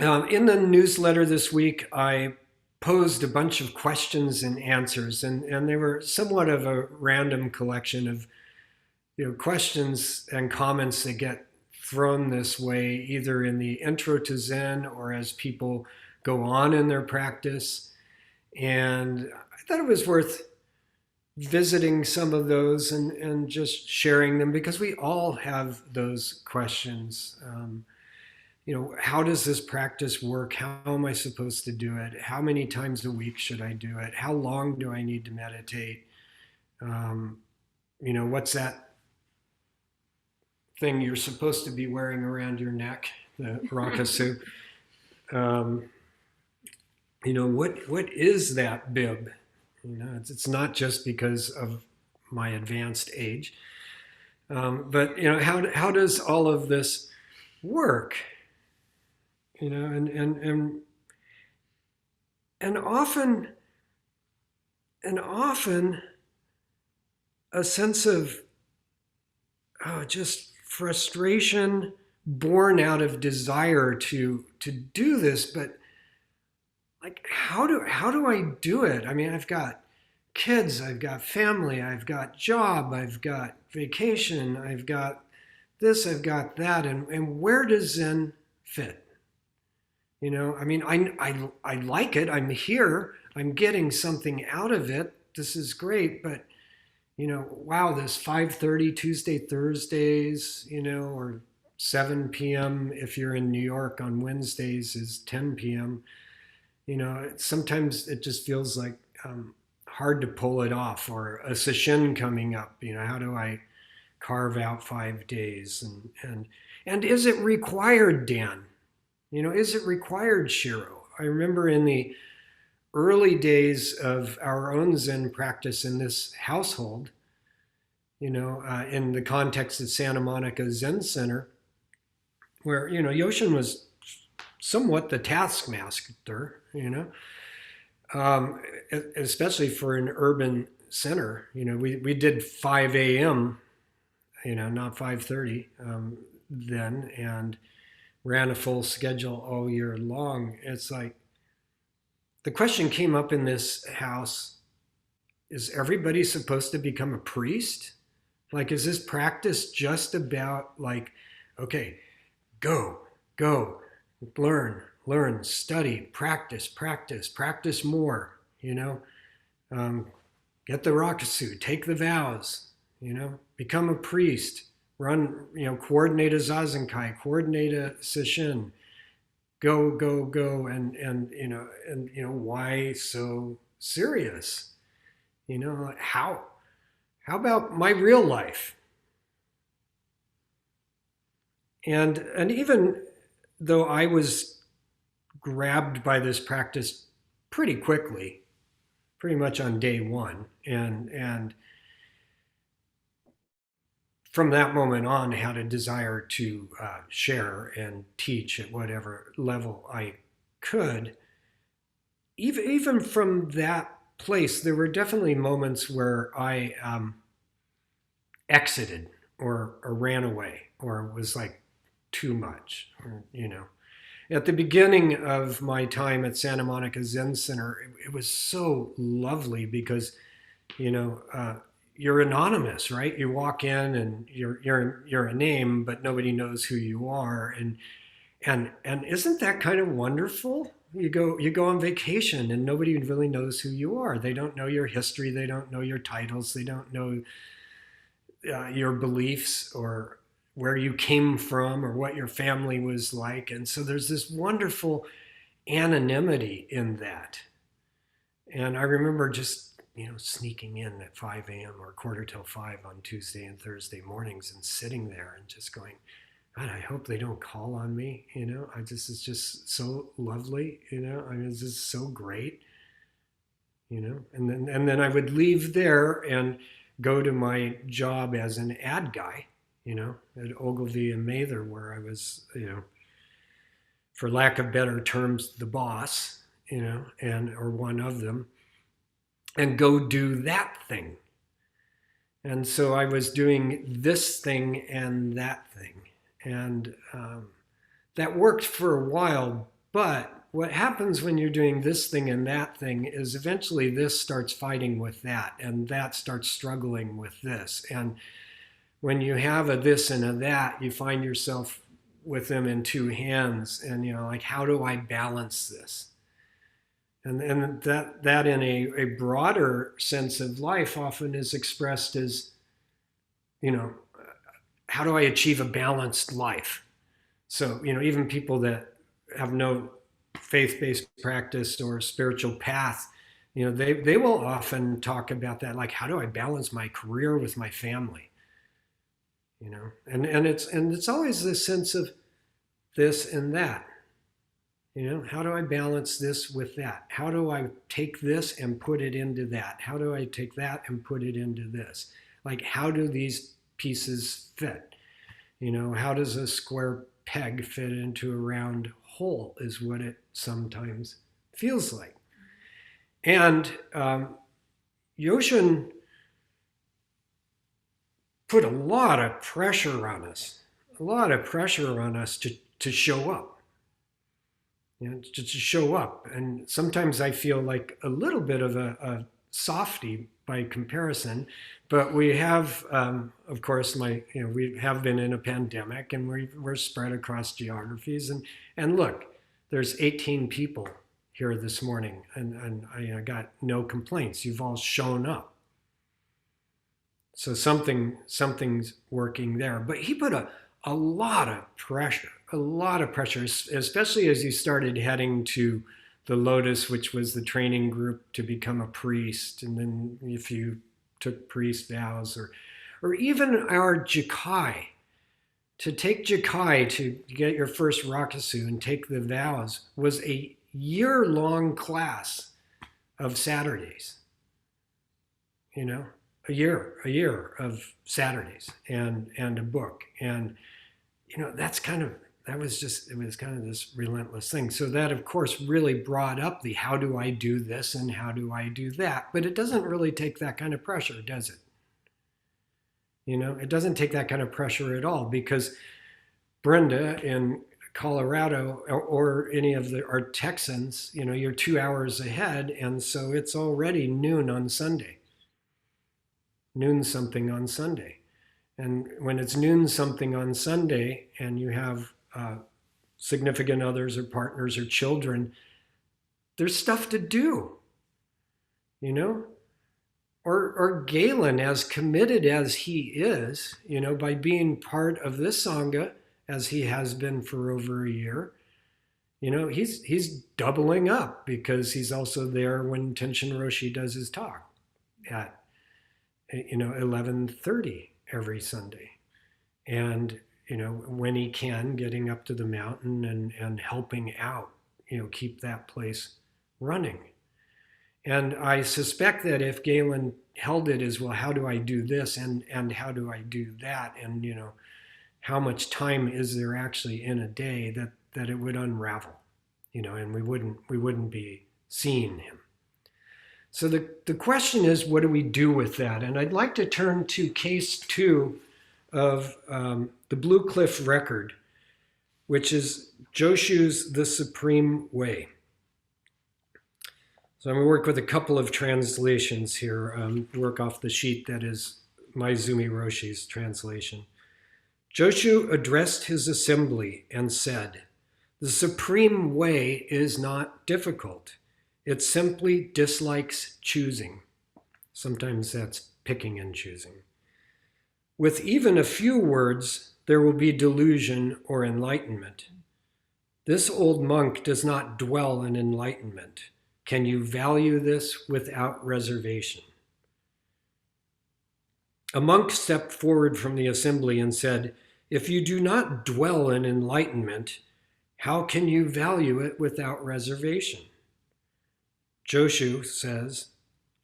In the newsletter this week, I posed a bunch of questions and answers, and they were somewhat of a random collection of questions and comments that get thrown this way, either in the intro to Zen or as people go on in their practice. And I thought it was worth visiting some of those and just sharing them because we all have those questions. How does this practice work? How am I supposed to do it? How many times a week should I do it? How long do I need to meditate? What's that thing you're supposed to be wearing around your neck, the rakasu? What is that bib? It's not just because of my advanced age, but how does all of this work? And often a sense of just frustration born out of desire to do this, but like how do I do it? I mean, I've got kids, I've got family, I've got job, I've got vacation, I've got this, I've got that, and where does Zen fit? I mean, I like it. I'm here. I'm getting something out of it. This is great, but wow, this 5:30 Tuesday, Thursdays, or 7 p.m. if you're in New York on Wednesdays is 10 p.m. Sometimes it just feels like hard to pull it off, or a session coming up. How do I carve out 5 days? And is it required, Dan? Is it required, Shiro? I remember in the early days of our own Zen practice in this household, in the context of Santa Monica Zen Center, where, Yoshin was somewhat the taskmaster, especially for an urban center. We did 5 a.m., not 5:30 then, and ran a full schedule all year long. It's like the question came up in this house, is everybody supposed to become a priest? Like, is this practice just about like, okay, go, learn, study, practice more, get the rakusu, take the vows, become a priest, run, coordinate a zazenkai, coordinate a sesshin, go, and why so serious? How about my real life? And even though I was grabbed by this practice pretty quickly, pretty much on day one, and from that moment on had a desire to share and teach at whatever level I could. Even from that place, there were definitely moments where I exited or ran away or was like too much, At the beginning of my time at Santa Monica Zen Center, it was so lovely because, you're anonymous, right? You walk in and you're a name, but nobody knows who you are, and isn't that kind of wonderful? You go on vacation and nobody really knows who you are. They don't know your history. They don't know your titles. They don't know your beliefs or where you came from or what your family was like. And so there's this wonderful anonymity in that. And I remember just sneaking in at 5 a.m. or quarter till 5 on Tuesday and Thursday mornings and sitting there and just going, God, I hope they don't call on me. It's just so lovely. I mean, it's just so great. And then I would leave there and go to my job as an ad guy, at Ogilvy and Mather, where I was, for lack of better terms, the boss, or one of them, and go do that thing. And so I was doing this thing and that thing. And that worked for a while, But what happens when you're doing this thing and that thing is eventually this starts fighting with that, and that starts struggling with this. And when you have a this and a that, you find yourself with them in two hands, and like, how do I balance this? And that in a broader sense of life often is expressed as, you know, how do I achieve a balanced life? So, even people that have no faith-based practice or spiritual path, they will often talk about that, like, how do I balance my career with my family? And it's always this sense of this and that. How do I balance this with that? How do I take this and put it into that? How do I take that and put it into this? Like, how do these pieces fit? How does a square peg fit into a round hole is what it sometimes feels like. And Joshu put a lot of pressure on us, to show up. To show up. And sometimes I feel like a little bit of a softy by comparison, but we have, of course, we have been in a pandemic, and we're spread across geographies. And look, there's 18 people here this morning, and I got no complaints. You've all shown up. So something's working there. But he put a lot of pressure, especially as you started heading to the Lotus, which was the training group to become a priest. And then if you took priest vows, or even our Jikai, to take Jikai, to get your first Rakusu and take the vows, was a year-long class of Saturdays. A year of Saturdays and a book. And it was kind of this relentless thing. So that, of course, really brought up the how do I do this and how do I do that? But it doesn't really take that kind of pressure, does it? It doesn't take that kind of pressure at all, because Brenda in Colorado, or any of our Texans, you're 2 hours ahead, and so it's already noon on Sunday. Noon something on Sunday. And when it's noon something on Sunday and you have significant others or partners or children, there's stuff to do, Or Galen, as committed as he is, by being part of this Sangha, as he has been for over a year, he's doubling up, because he's also there when Tenshin Roshi does his talk at 11:30 every Sunday. And, when he can, getting up to the mountain and helping out, keep that place running. And I suspect that if Galen held it as, well, how do I do this and how do I do that? And, how much time is there actually in a day, that it would unravel, and we wouldn't be seeing him. So the question is, what do we do with that? And I'd like to turn to case 2 of the Blue Cliff record, which is Joshu's The Supreme Way. So I'm going to work with a couple of translations here, work off the sheet that is Maizumi Roshi's translation. Joshu addressed his assembly and said, "The Supreme Way is not difficult. It simply dislikes choosing." Sometimes that's picking and choosing. "With even a few words, there will be delusion or enlightenment. This old monk does not dwell in enlightenment. Can you value this without reservation?" A monk stepped forward from the assembly and said, "If you do not dwell in enlightenment, how can you value it without reservation?" Joshu says,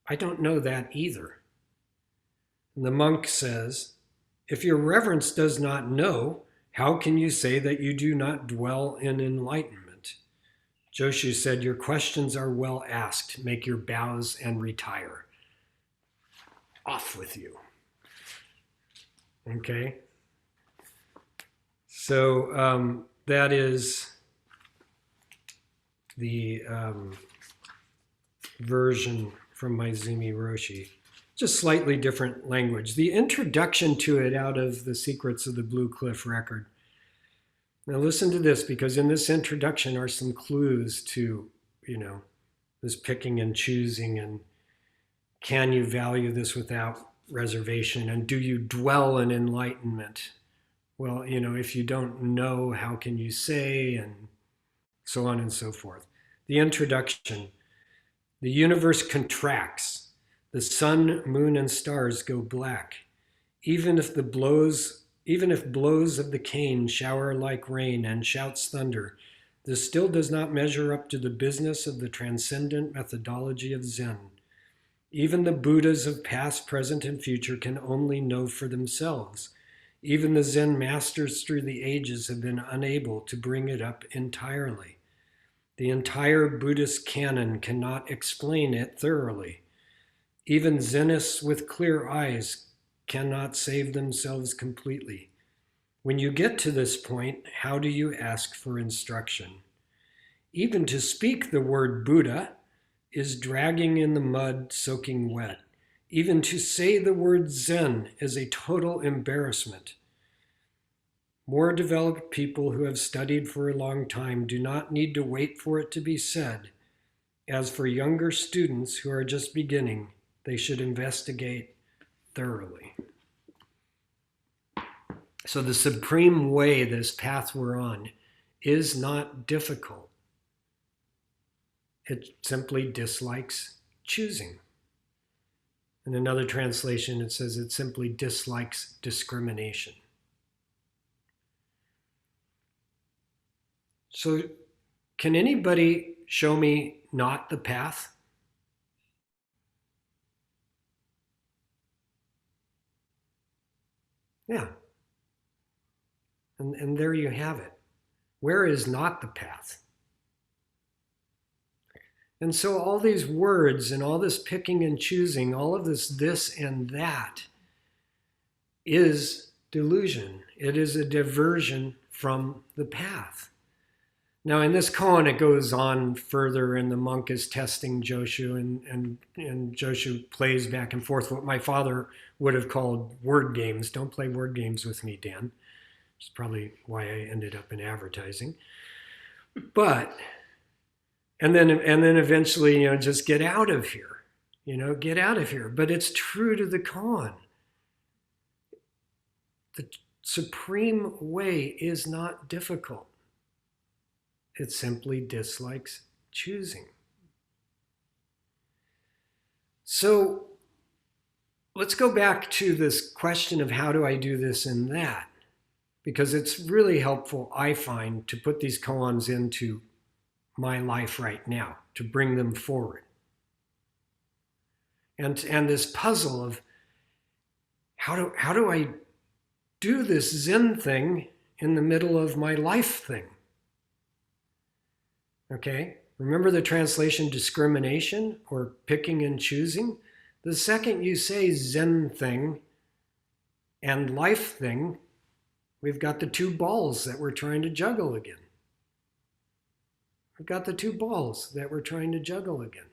"I don't know that either." And the monk says, "If your reverence does not know, how can you say that you do not dwell in enlightenment?" Joshu said, "Your questions are well asked. Make your bows and retire. Off with you." Okay? So that is the version from my Zumi Roshi. Just slightly different language. The introduction to it out of the Secrets of the Blue Cliff record. Now listen to this, because in this introduction are some clues to, this picking and choosing, and can you value this without reservation, and do you dwell in enlightenment? Well, if you don't know, how can you say, and so on and so forth. The introduction. The universe contracts. The sun, moon, and stars go black. Even if blows of the cane shower like rain and shouts thunder, this still does not measure up to the business of the transcendent methodology of Zen. Even the Buddhas of past, present, and future can only know for themselves. Even the Zen masters through the ages have been unable to bring it up entirely. The entire Buddhist canon cannot explain it thoroughly. Even Zenists with clear eyes cannot save themselves completely. When you get to this point, how do you ask for instruction? Even to speak the word Buddha is dragging in the mud, soaking wet. Even to say the word Zen is a total embarrassment. More developed people who have studied for a long time do not need to wait for it to be said. As for younger students who are just beginning, they should investigate thoroughly. So the supreme way, this path we're on, is not difficult. It simply dislikes choosing. In another translation, it says it simply dislikes discrimination. So can anybody show me not the path? Yeah. And there you have it. Where is not the path? And so all these words and all this picking and choosing, all of this and that is delusion. It is a diversion from the path. Now in this koan, it goes on further, and the monk is testing Joshu, and Joshu plays back and forth what my father would have called word games. Don't play word games with me, Dan. Which is probably why I ended up in advertising. But, and then eventually, just get out of here. Get out of here. But it's true to the koan. The supreme way is not difficult. It simply dislikes choosing. So let's go back to this question of how do I do this and that? Because it's really helpful, I find, to put these koans into my life right now, to bring them forward. And this puzzle of how do I do this Zen thing in the middle of my life thing? Okay, remember the translation discrimination or picking and choosing? The second you say Zen thing and life thing, we've got the two balls that we're trying to juggle again. We've got the two balls that we're trying to juggle again.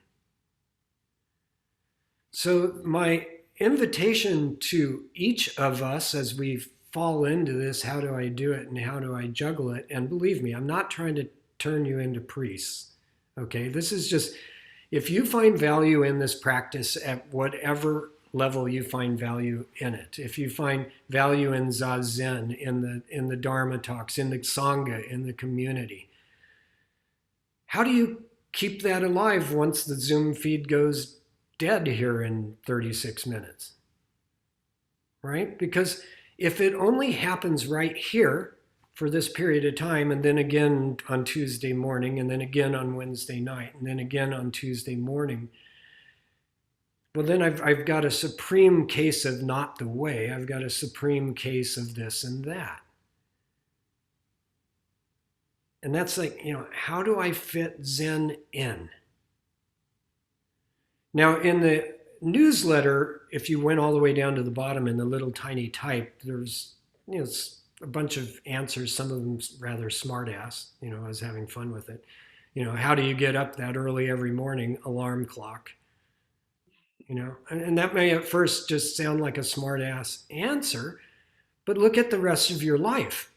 So my invitation to each of us as we fall into this, how do I do it and how do I juggle it? And believe me, I'm not trying to turn you into priests. Okay, this is just, if you find value in this practice at whatever level you find value in it, if you find value in Zazen, in the Dharma talks, in the Sangha, in the community, how do you keep that alive once the Zoom feed goes dead here in 36 minutes? Right? Because if it only happens right here for this period of time, and then again on Tuesday morning, and then again on Wednesday night, and then again on Tuesday morning, well, then I've got a supreme case of not the way. I've got a supreme case of this and that. And that's like, how do I fit Zen in? Now, in the newsletter, if you went all the way down to the bottom in the little tiny type, there's, a bunch of answers, some of them rather smart ass. I was having fun with it. How do you get up that early every morning? Alarm clock. And that may at first just sound like a smart ass answer, but look at the rest of your life.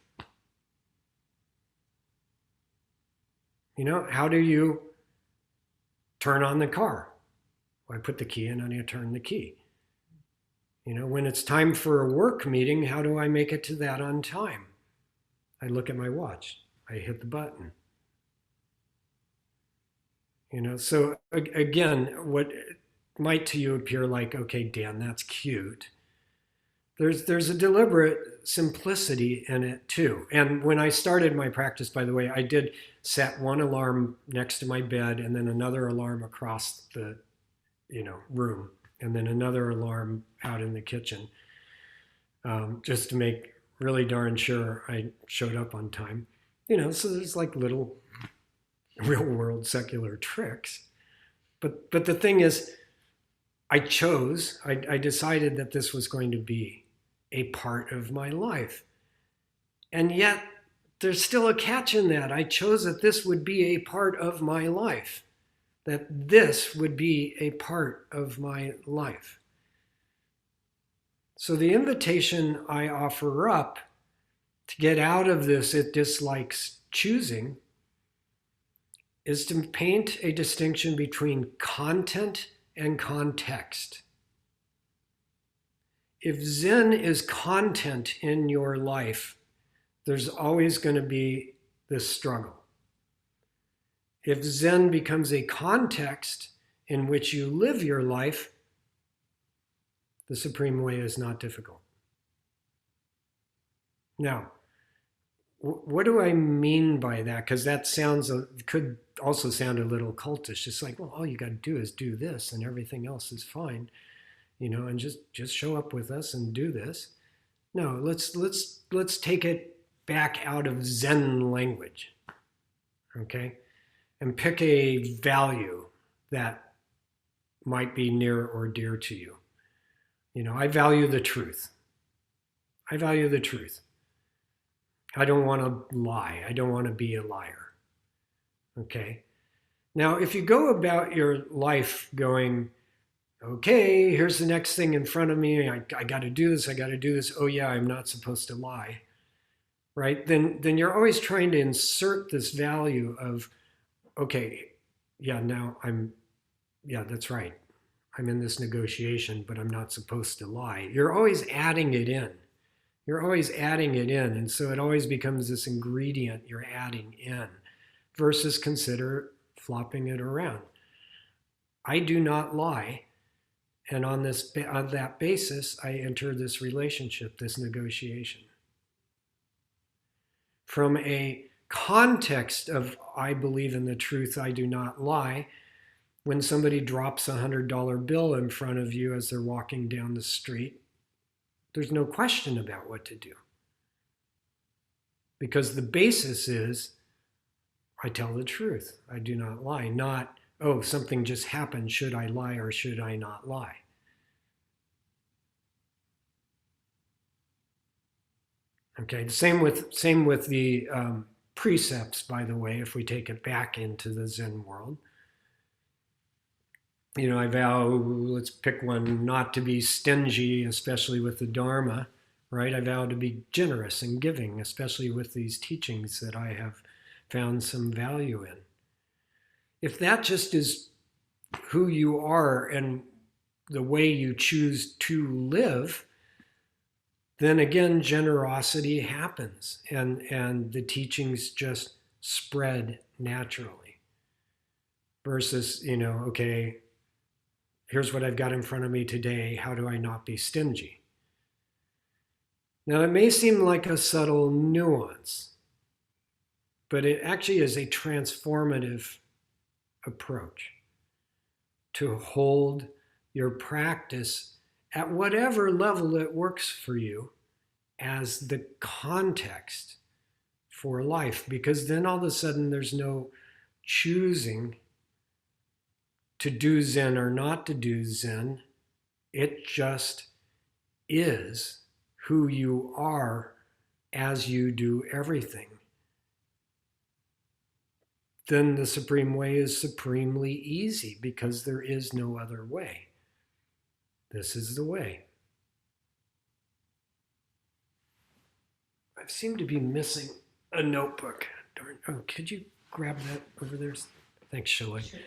How do you turn on the car? Well, I put the key in and I turn the key. When it's time for a work meeting, how do I make it to that on time? I look at my watch. I hit the button. So again, what might to you appear like, okay, Dan, that's cute. There's a deliberate simplicity in it too. And when I started my practice, by the way, I did set one alarm next to my bed and then another alarm across the room, and then another alarm out in the kitchen, just to make really darn sure I showed up on time. So there's like little real world secular tricks. But the thing is, I decided that this was going to be a part of my life. And yet there's still a catch in that. I chose that this would be a part of my life. That this would be a part of my life. So the invitation I offer up to get out of this it dislikes choosing is to paint a distinction between content and context. If Zen is content in your life, there's always going to be this struggle. If Zen becomes a context in which you live your life, the Supreme Way is not difficult. Now, what do I mean by that? Because that could also sound a little cultish. It's like, well, all you got to do is do this and everything else is fine, and just show up with us and do this. No, let's take it back out of Zen language, okay? And pick a value that might be near or dear to you. I value the truth. I value the truth. I don't want to lie. I don't want to be a liar. Okay? Now, if you go about your life going, okay, here's the next thing in front of me. I got to do this. I got to do this. Oh, yeah, I'm not supposed to lie. Right? Then you're always trying to insert this value of, okay, yeah, that's right. I'm in this negotiation, but I'm not supposed to lie. You're always adding it in. You're always adding it in. And so it always becomes this ingredient you're adding in versus consider flopping it around. I do not lie. And on that basis, I enter this relationship, this negotiation. From a context of I believe in the truth, I do not lie, when somebody drops $100 bill in front of you as they're walking down the street, there's no question about what to do. Because the basis is, I tell the truth. I do not lie. Not, oh, something just happened. Should I lie or should I not lie? Okay, same with the precepts, by the way, if we take it back into the Zen world. I vow, let's pick one, not to be stingy, especially with the Dharma, right? I vow to be generous and giving, especially with these teachings that I have found some value in. If that just is who you are and the way you choose to live, then again, generosity happens and the teachings just spread naturally. Versus, okay, here's what I've got in front of me today. How do I not be stingy? Now, it may seem like a subtle nuance, but it actually is a transformative approach to hold your practice at whatever level it works for you as the context for life, because then all of a sudden there's no choosing to do Zen or not to do Zen. It just is who you are as you do everything. then the supreme way is supremely easy because there is no other way. This is the way. I seem to be missing a notebook. Darn. Oh, could you grab that over there? Thanks, Shirley. Sure.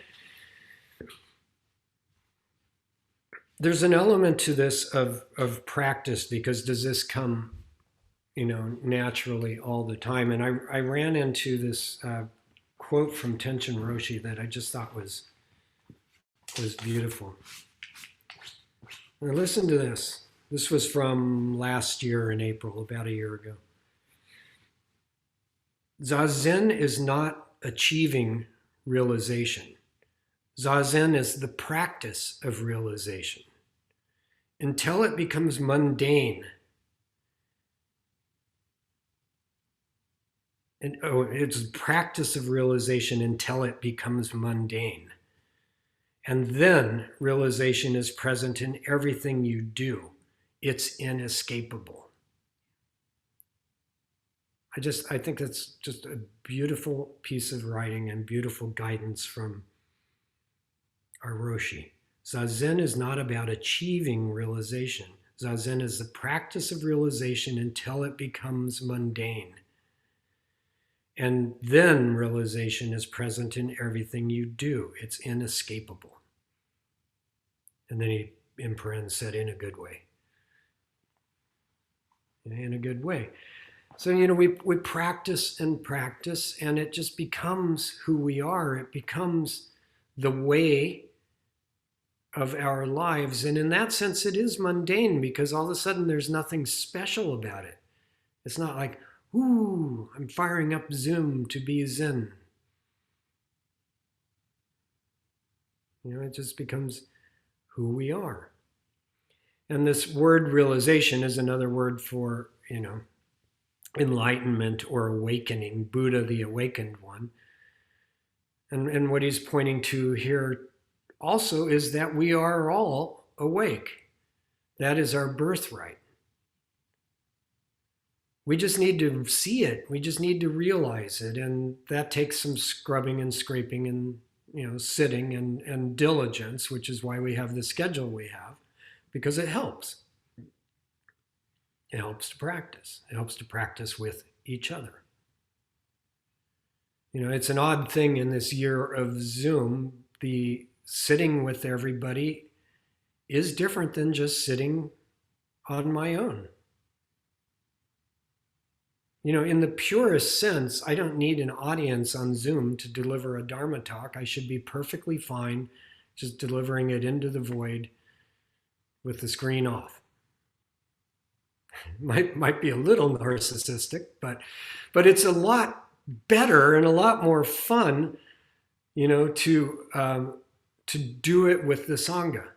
There's an element to this of practice, because does this come, naturally all the time? And I ran into this quote from Tenshin Roshi that I just thought was beautiful. Now listen to this. This was from last year in April, about a year ago. Zazen is not achieving realization. Zazen is the practice of realization. Until it becomes mundane. It's practice of realization until it becomes mundane. And then realization is present in everything you do. It's inescapable. I think that's just a beautiful piece of writing and beautiful guidance from our Roshi. Zazen is not about achieving realization. Zazen is the practice of realization until it becomes mundane. And then realization is present in everything you do. It's inescapable. And then he, in parentheses, said, in a good way. In a good way. So, we practice and practice, and it just becomes who we are. It becomes the way of our lives. And in that sense, it is mundane, because all of a sudden there's nothing special about it. It's not like, ooh, I'm firing up Zoom to be Zen. It just becomes who we are. And this word realization is another word for, enlightenment or awakening, Buddha, the awakened one. And what he's pointing to here also is that we are all awake. That is our birthright. We just need to see it. We just need to realize it. And that takes some scrubbing and scraping and, sitting and diligence, which is why we have the schedule we have, because it helps. It helps to practice. It helps to practice with each other. It's an odd thing in this year of Zoom. The sitting with everybody is different than just sitting on my own. In the purest sense, I don't need an audience on Zoom to deliver a Dharma talk. I should be perfectly fine just delivering it into the void with the screen off. Might be a little narcissistic, but it's a lot better and a lot more fun, to do it with the Sangha.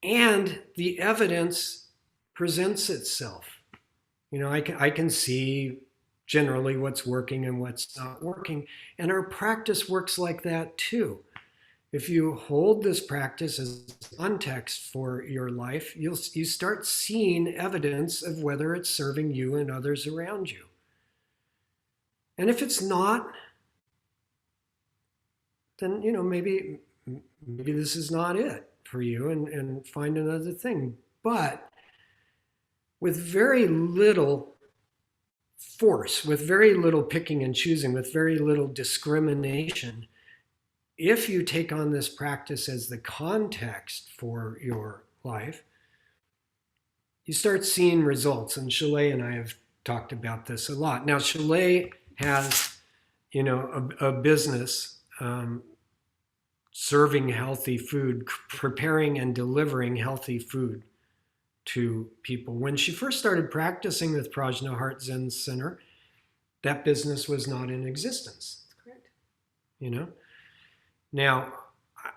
And the evidence presents itself. I can see generally what's working and what's not working. And our practice works like that too. If you hold this practice as context for your life, you start seeing evidence of whether it's serving you and others around you. And if it's not, then, maybe this is not it for you, and find another thing. But with very little force, with very little picking and choosing, with very little discrimination, if you take on this practice as the context for your life, you start seeing results. And Chalet and I have talked about this a lot. Now, Chalet has, a business serving healthy food, preparing and delivering healthy food to people. When she first started practicing with Prajna Heart Zen Center, that business was not in existence. That's correct. Now,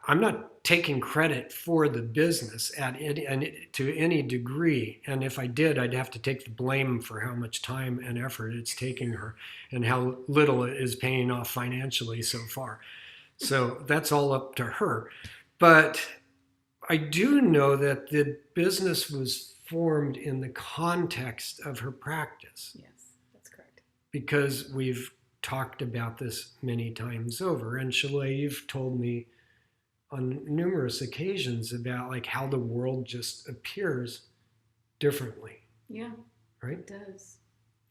I'm not taking credit for the business to any degree. And if I did, I'd have to take the blame for how much time and effort it's taking her and how little it is paying off financially so far. So that's all up to her. But I do know that the business was formed in the context of her practice. Yes, that's correct. Because we've talked about this many times over. And Shalay, you've told me on numerous occasions about like how the world just appears differently. Yeah. Right? It does.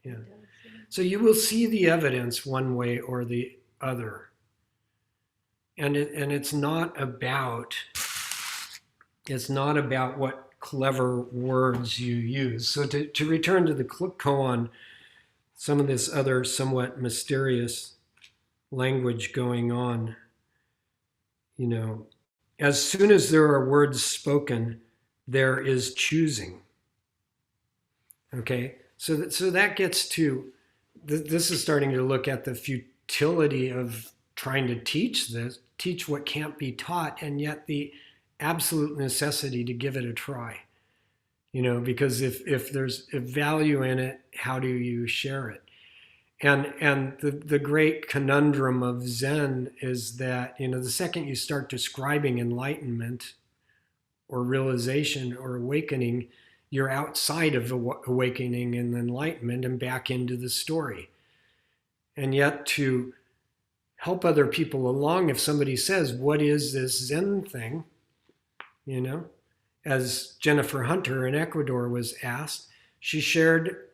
Yeah. It does, yeah. So you will see the evidence one way or the other. And it's not about what clever words you use. So to return to the koan, some of this other somewhat mysterious language going on, as soon as there are words spoken, there is choosing. Okay, so that gets to, this is starting to look at the futility of trying to teach what can't be taught, and yet the absolute necessity to give it a try. Because if there's a value in it, how do you share it? And the great conundrum of Zen is that, the second you start describing enlightenment or realization or awakening, you're outside of awakening and enlightenment and back into the story. And yet to help other people along, if somebody says, what is this Zen thing? As Jennifer Hunter in Ecuador was asked, she shared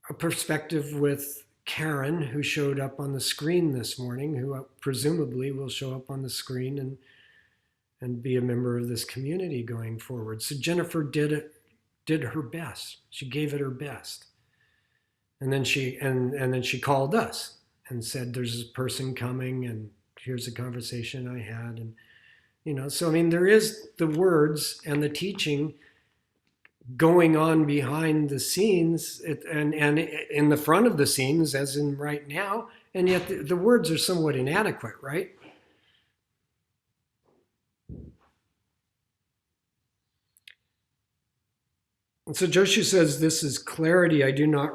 a perspective with Karen, who showed up on the screen this morning, who presumably will show up on the screen and be a member of this community going forward. So Jennifer did her best. She gave it her best. And then she called us and said, there's this person coming and here's a conversation I had. And, so I mean, there is the words and the teaching going on behind the scenes and in the front of the scenes, as in right now, and yet the words are somewhat inadequate, right? And so Joshu says, this is clarity. I do not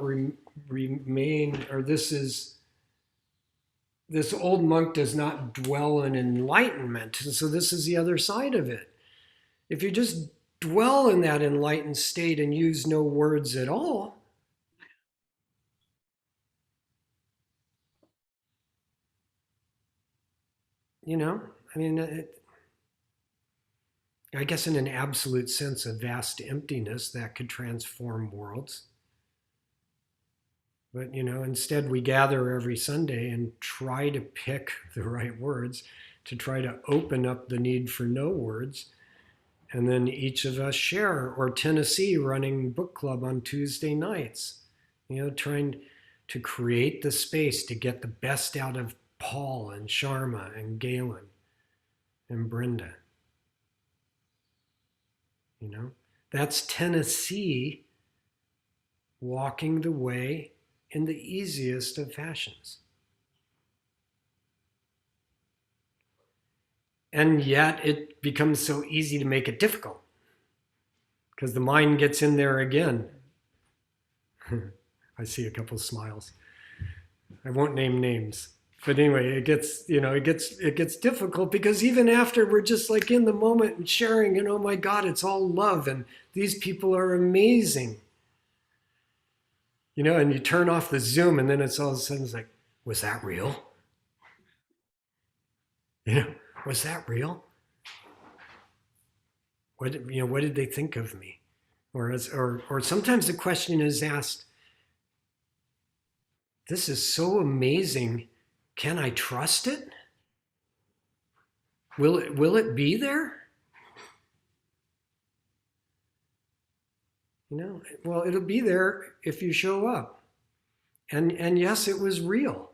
remain, or this old monk does not dwell in enlightenment. And so this is the other side of it. If you just dwell in that enlightened state and use no words at all, I mean, I guess in an absolute sense of vast emptiness that could transform worlds. But, instead we gather every Sunday and try to pick the right words, to try to open up the need for no words. And then each of us share, or Tennessee running book club on Tuesday nights, trying to create the space to get the best out of Paul and Sharma and Galen and Brenda. That's Tennessee walking the way in the easiest of fashions. And yet it becomes so easy to make it difficult because the mind gets in there again. I see a couple of smiles. I won't name names. But anyway, it gets difficult because even after we're just like in the moment and sharing, and oh my God, it's all love and these people are amazing. And you turn off the Zoom and then it's all of a sudden it's like, was that real? Was that real? What did they think of me? Or sometimes the question is asked, this is so amazing. Can I trust it? Will it be there? Well, it'll be there if you show up. And yes, it was real.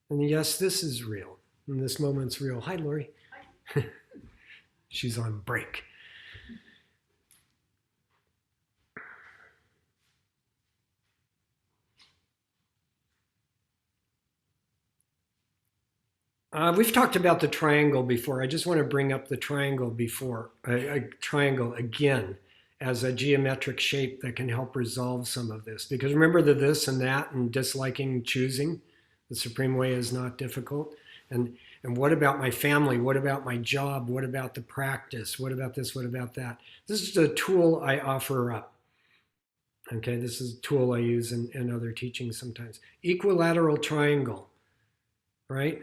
And yes, this is real. And this moment's real. Hi, Lori. She's on break. We've talked about the triangle before. I just want to bring up the triangle triangle again as a geometric shape that can help resolve some of this. Because remember the this and that and disliking choosing? The Supreme Way is not difficult. And what about my family? What about my job? What about the practice? What about this? What about that? This is a tool I offer up. Okay, this is a tool I use in other teachings sometimes. Equilateral triangle, right?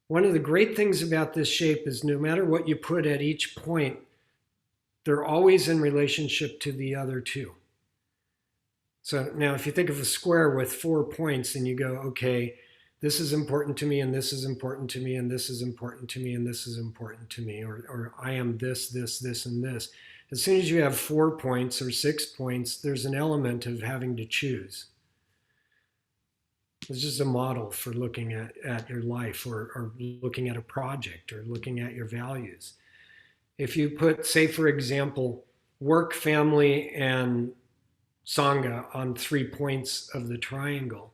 One of the great things about this shape is no matter what you put at each point, they're always in relationship to the other two. So now if you think of a square with 4 points and you go, okay, this is important to me and this is important to me and this is important to me and this is important to me, or I am this, this, this, and this. As soon as you have 4 points or 6 points, there's an element of having to choose. It's just a model for looking at your life or looking at a project or looking at your values. If you put, say, for example, work, family, and Sangha on 3 points of the triangle,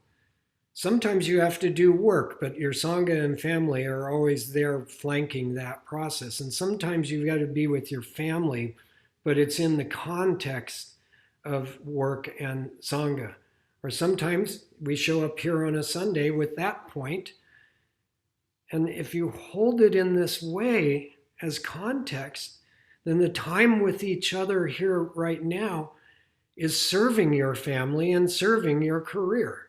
sometimes you have to do work, but your Sangha and family are always there flanking that process. And sometimes you've got to be with your family, but it's in the context of work and Sangha. Or sometimes we show up here on a Sunday with that point. And if you hold it in this way as context, then the time with each other here right now is serving your family and serving your career.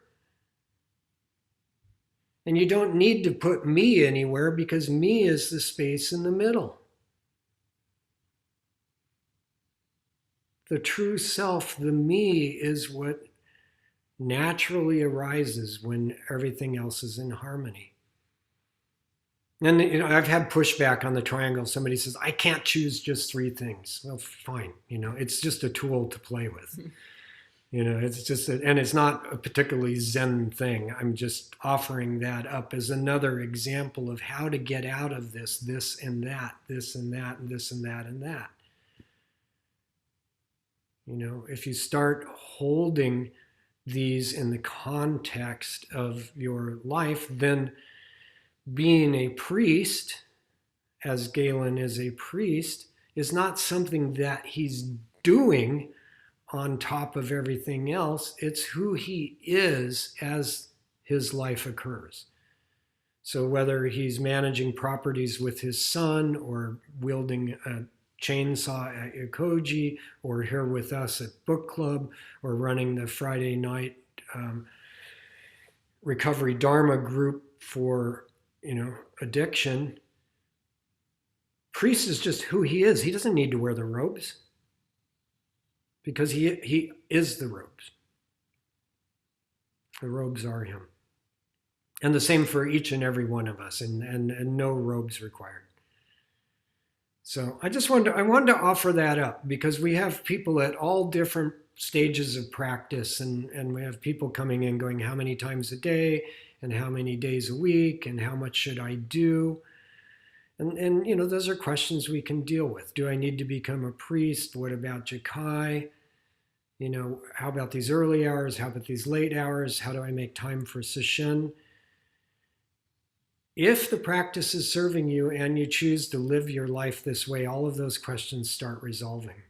And you don't need to put me anywhere because me is the space in the middle. The true self, the me, is what naturally arises when everything else is in harmony. And I've had pushback on the triangle. Somebody says, I can't choose just 3 things. Well, fine. It's just a tool to play with. It's just, and it's not a particularly Zen thing. I'm just offering that up as another example of how to get out of this and that, this and that, and this and that and that. If you start holding these in the context of your life, then being a priest, as Galen is a priest, is not something that he's doing on top of everything else. It's who he is as his life occurs. So whether he's managing properties with his son or wielding a chainsaw at Yokoji or here with us at book club or running the Friday night recovery Dharma group for addiction, priest is just who he is. He doesn't need to wear the robes because he is the robes. The robes are him. And the same for each and every one of us, and no robes required. So I wanted to offer that up because we have people at all different stages of practice, and we have people coming in going, how many times a day and how many days a week and how much should I do? And those are questions we can deal with. Do I need to become a priest? What about Jakai? How about these early hours? How about these late hours? How do I make time for sesshin? If the practice is serving you and you choose to live your life this way, all of those questions start resolving.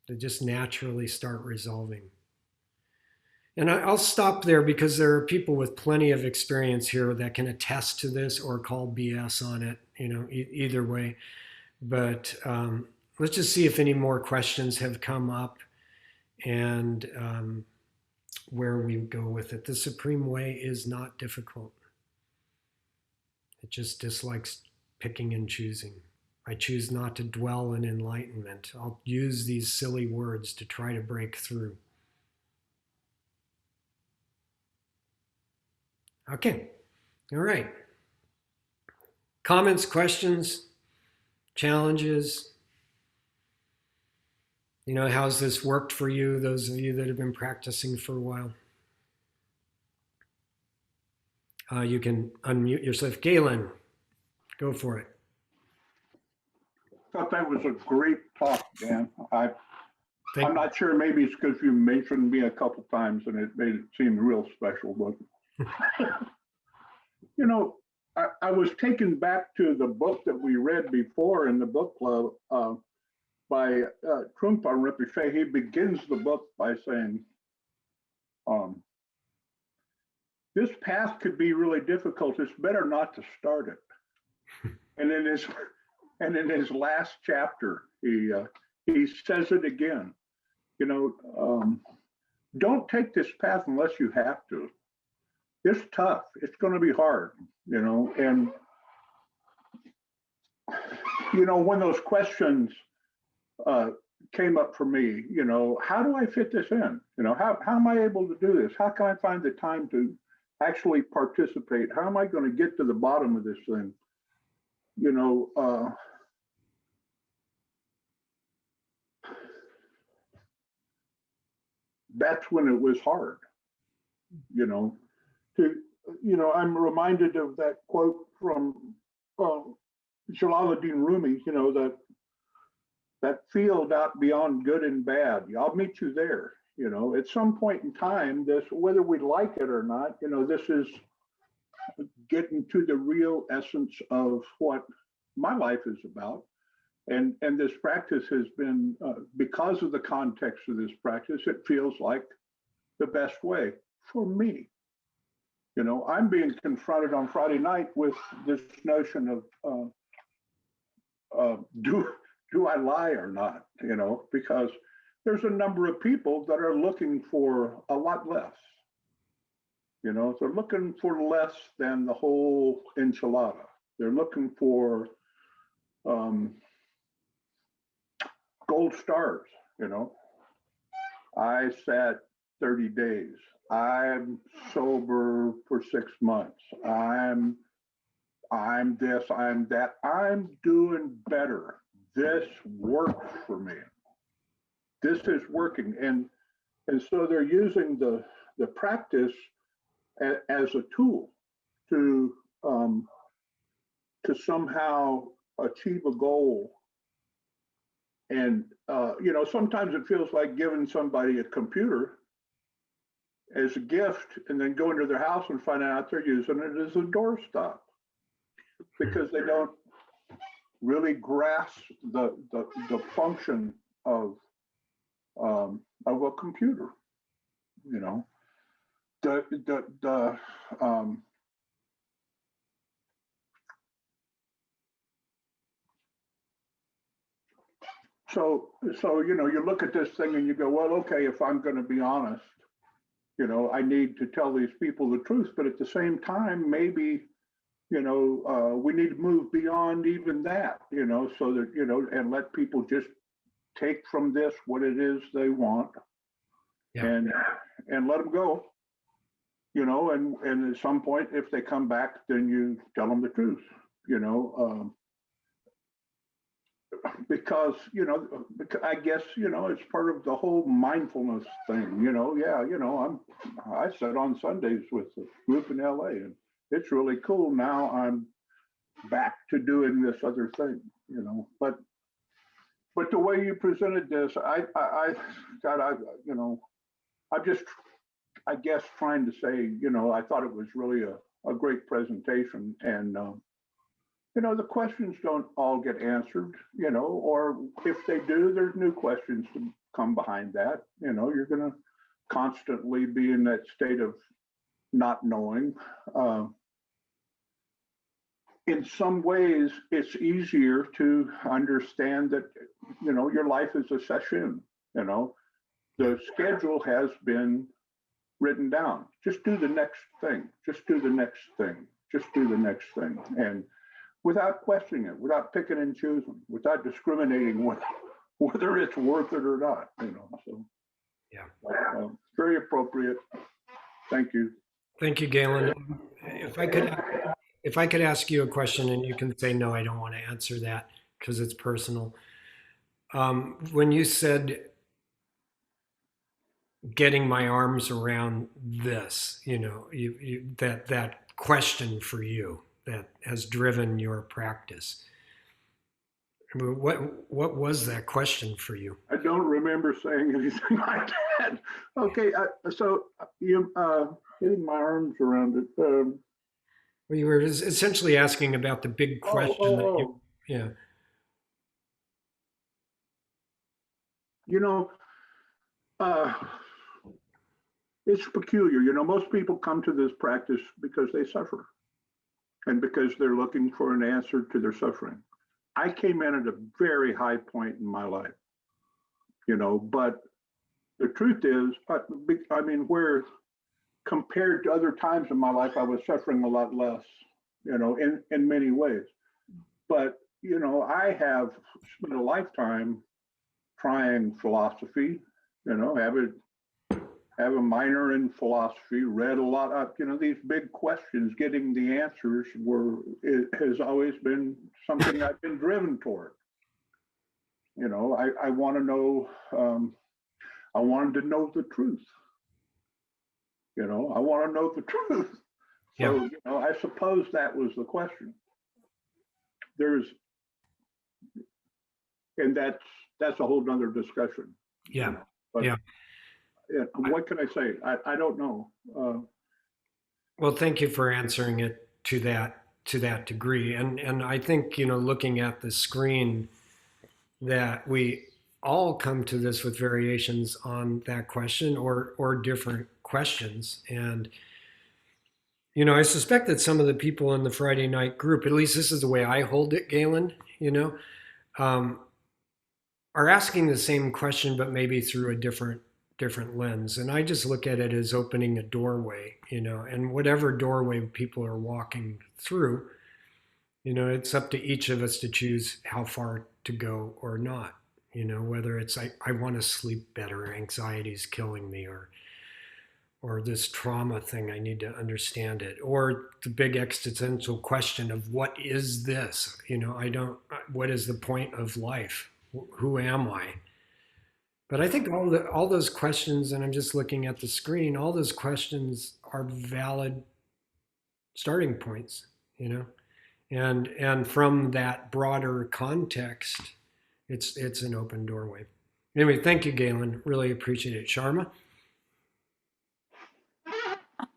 They just naturally start resolving. And I'll stop there because there are people with plenty of experience here that can attest to this or call BS on it, either way. But let's just see if any more questions have come up and where we go with it. The Supreme Way is not difficult. It just dislikes picking and choosing. I choose not to dwell in enlightenment. I'll use these silly words to try to break through. Okay, all right. Comments, questions, challenges? How's this worked for you, those of you that have been practicing for a while? You can unmute yourself. Galen, go for it. I thought that was a great talk, Dan. I'm Thank not sure, maybe it's because you mentioned me a couple times and it made it seem real special, but I was taken back to the book that we read before in the book club by Trungpa Rinpoche. He begins the book by saying, this path could be really difficult. It's better not to start it. And in his last chapter, he says it again. you know, don't take this path unless you have to. It's tough. It's going to be hard, and when those questions came up for me, how do I fit this in? How am I able to do this? How can I find the time to actually participate? How am I going to get to the bottom of this thing? That's when it was hard, to, I'm reminded of that quote from Jalaluddin Rumi, that field out beyond good and bad. I'll meet you there. At some point in time, this, whether we like it or not, this is getting to the real essence of what my life is about. And this practice has been, because of the context of this practice, it feels like the best way for me. I'm being confronted on Friday night with this notion of do I lie or not? Because there's a number of people that are looking for a lot less. They're looking for less than the whole enchilada. They're looking for gold stars. I sat 30 days. I'm sober for 6 months. I'm this, I'm that. I'm doing better. This works for me. This is working. And so they're using the practice as a tool to somehow achieve a goal. And sometimes it feels like giving somebody a computer as a gift and then go into their house and find out they're using it as a doorstop because they don't really grasp the function of a computer. So you look at this thing and you go, well, okay, if I'm going to be honest, I need to tell these people the truth, but at the same time, maybe, we need to move beyond even that, so that, and let people just take from this what it is they want. Yeah. And let them go, and at some point, if they come back, then you tell them the truth, because I guess it's part of the whole mindfulness thing. I sit on Sundays with a group in LA, and it's really cool. Now I'm back to doing this other thing. But the way you presented this, I'm just, I guess, trying to say, I thought it was really a great presentation, and the questions don't all get answered, or if they do, there's new questions to come behind that. You're going to constantly be in that state of not knowing. In some ways, it's easier to understand that, your life is a session. The schedule has been written down. Just do the next thing. Just do the next thing. Just do the next thing. And without questioning it, without picking and choosing, without discriminating whether it's worth it or not, So, yeah, very appropriate. Thank you. Thank you, Galen. If I could ask you a question, and you can say no, I don't want to answer that because it's personal. When you said getting my arms around this, that question for you that has driven your practice. What was that question for you? I don't remember saying anything like that. Okay, so you getting my arms around it. Well, you were essentially asking about the big question that you, yeah. It's peculiar. Most people come to this practice because they suffer and because they're looking for an answer to their suffering. I came in at a very high point in my life, but the truth is, I mean, where compared to other times in my life, I was suffering a lot less, in many ways. But, I have spent a lifetime trying philosophy, have a minor in philosophy, read a lot of, these big questions, getting the answers it has always been something I've been driven toward. I want to know, I wanted to know the truth. I want to know the truth. So, Yeah. I suppose that was the question. And that's a whole nother discussion. Yeah. But Yeah. what can I say? I don't know. Well, thank you for answering it to that degree. And I think, looking at the screen, that we all come to this with variations on that question or different questions. And I suspect that some of the people in the Friday night group, at least this is the way I hold it, Galen, um, are asking the same question, but maybe through a different lens. And I just look at it as opening a doorway, and whatever doorway people are walking through, it's up to each of us to choose how far to go or not. Whether it's I want to sleep better, anxiety is killing me, or this trauma thing, I need to understand it, or the big existential question of what is this? What is the point of life? Who am I? But I think all those questions, and I'm just looking at the screen, all those questions are valid starting points, and from that broader context, it's an open doorway. Anyway, thank you, Galen. Really appreciate it. Sharma?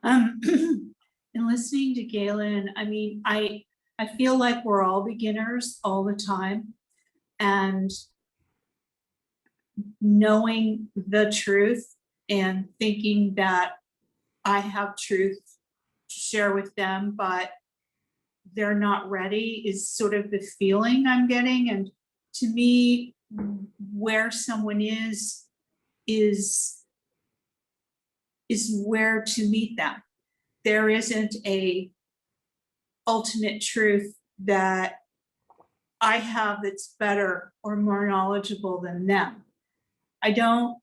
In listening to Galen, I mean, I feel like we're all beginners all the time, and knowing the truth and thinking that I have truth to share with them, but they're not ready is sort of the feeling I'm getting. And to me, where someone is where to meet them. There isn't a ultimate truth that I have that's better or more knowledgeable than them. I don't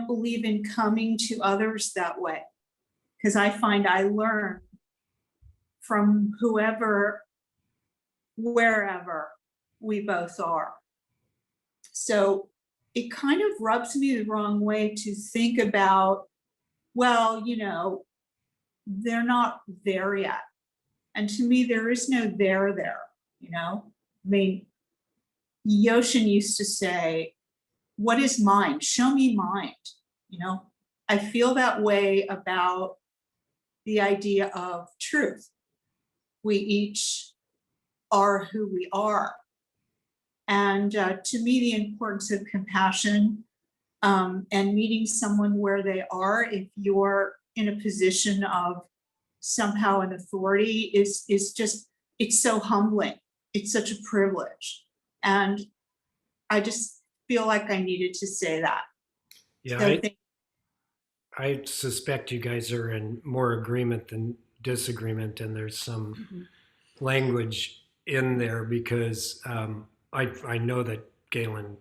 believe in coming to others that way, because I find I learn from whoever, wherever we both are. So it kind of rubs me the wrong way to think about, well, they're not there yet. And to me, there is no there. I mean, Yoshin used to say, what is mind? Show me mind. I feel that way about the idea of truth. We each are who we are. And to me, the importance of compassion and meeting someone where they are, if you're in a position of somehow an authority, is just, it's so humbling. It's such a privilege. And I just feel like I needed to say that. Yeah, So I suspect you guys are in more agreement than disagreement, and there's some language in there because I know that Galen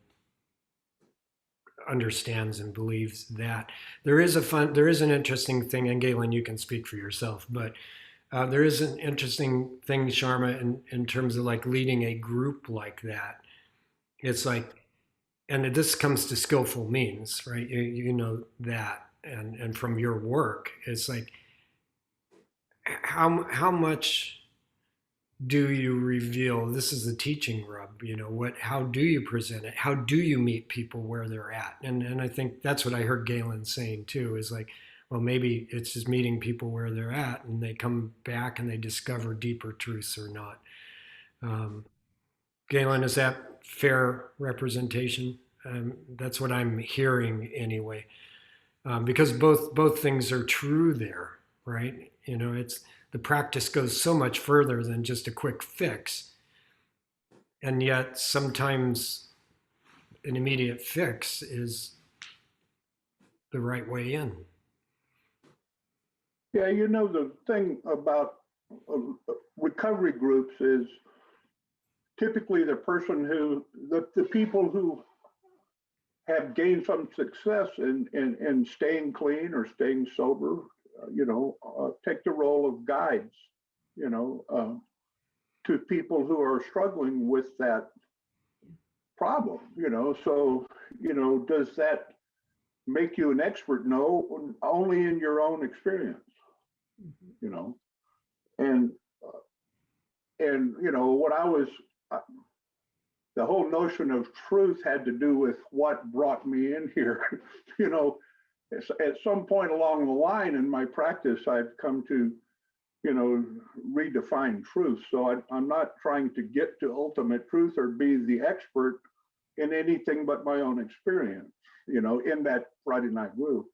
understands and believes that there is an interesting thing, and Galen, you can speak for yourself, but there is an interesting thing, Sharma, in terms of like leading a group like that. It's like, and this comes to skillful means, right? You know that, and from your work, it's like how much do you reveal? This is the teaching rub, how do you present it? How do you meet people where they're at? And I think that's what I heard Galen saying too, is like, well, maybe it's just meeting people where they're at and they come back and they discover deeper truths or not. Galen, is that fair representation? That's what I'm hearing anyway, because both things are true there, right? It's the practice goes so much further than just a quick fix, and yet sometimes an immediate fix is the right way in. Yeah, you know, the thing about recovery groups is typically the people who have gained some success in staying clean or staying sober, take the role of guides, to people who are struggling with that problem, So, does that make you an expert? No, only in your own experience, you know. And what I was, the whole notion of truth had to do with what brought me in here. At some point along the line in my practice, I've come to, redefine truth. So I'm not trying to get to ultimate truth or be the expert in anything but my own experience, in that Friday night group,